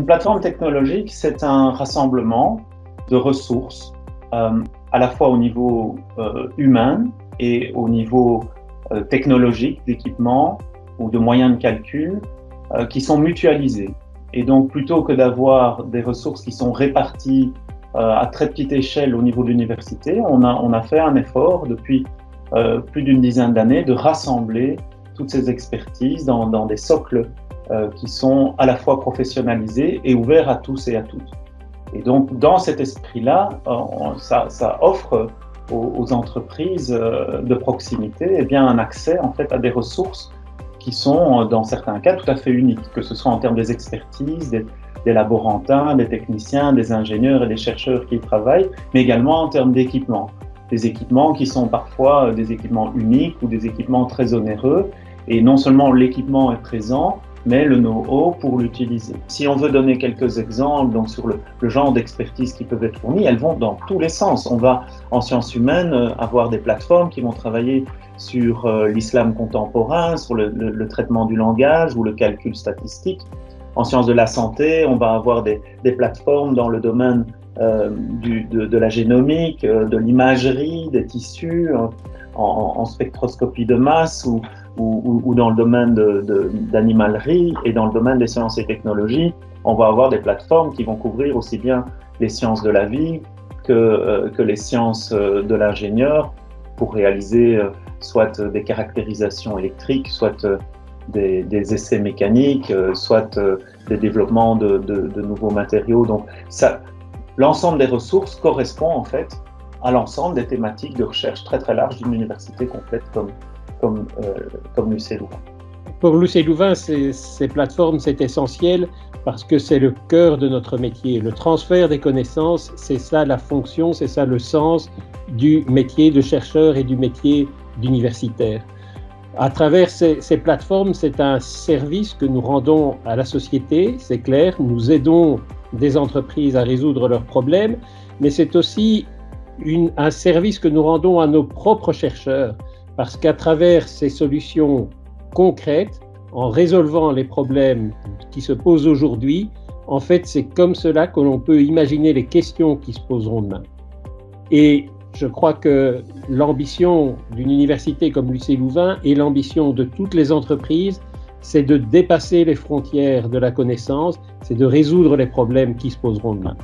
Une plateforme technologique, c'est un rassemblement de ressources, à la fois au niveau humain et au niveau technologique, d'équipement ou de moyens de calcul, qui sont mutualisés. Et donc, plutôt que d'avoir des ressources qui sont réparties à très petite échelle au niveau de l'université, on a fait un effort depuis plus d'une dizaine d'années de rassembler toutes ces expertises dans des socles qui sont à la fois professionnalisés et ouverts à tous et à toutes. Et donc, dans cet esprit-là, ça offre aux entreprises de proximité un accès en fait à des ressources qui sont, dans certains cas, tout à fait uniques, que ce soit en termes des expertises, des laborantins, des techniciens, des ingénieurs et des chercheurs qui y travaillent, mais également en termes d'équipements. Des équipements qui sont parfois des équipements uniques ou des équipements très onéreux. Et non seulement l'équipement est présent, mais le know-how pour l'utiliser. Si on veut donner quelques exemples donc sur le genre d'expertise qui peuvent être fournies, elles vont dans tous les sens. On va, en sciences humaines, avoir des plateformes qui vont travailler sur l'islam contemporain, sur le traitement du langage ou le calcul statistique. En sciences de la santé, on va avoir des plateformes dans le domaine de la génomique, de l'imagerie, des tissus, en spectroscopie de masse ou dans le domaine d'animalerie et dans le domaine des sciences et technologies, on va avoir des plateformes qui vont couvrir aussi bien les sciences de la vie que les sciences de l'ingénieur pour réaliser soit des caractérisations électriques, soit des essais mécaniques, soit des développements de nouveaux matériaux. Donc l'ensemble des ressources correspond en fait à l'ensemble des thématiques de recherche très très large d'une université complète comme l'UC Louvain. Pour l'UC Louvain, ces plateformes, c'est essentiel parce que c'est le cœur de notre métier. Le transfert des connaissances, c'est ça la fonction, c'est ça le sens du métier de chercheur et du métier d'universitaire. À travers ces plateformes, c'est un service que nous rendons à la société, c'est clair, nous aidons des entreprises à résoudre leurs problèmes, mais c'est aussi un service que nous rendons à nos propres chercheurs, parce qu'à travers ces solutions concrètes, en résolvant les problèmes qui se posent aujourd'hui, en fait, c'est comme cela que l'on peut imaginer les questions qui se poseront demain. Et je crois que l'ambition d'une université comme l'UC Louvain et l'ambition de toutes les entreprises, c'est de dépasser les frontières de la connaissance, c'est de résoudre les problèmes qui se poseront demain.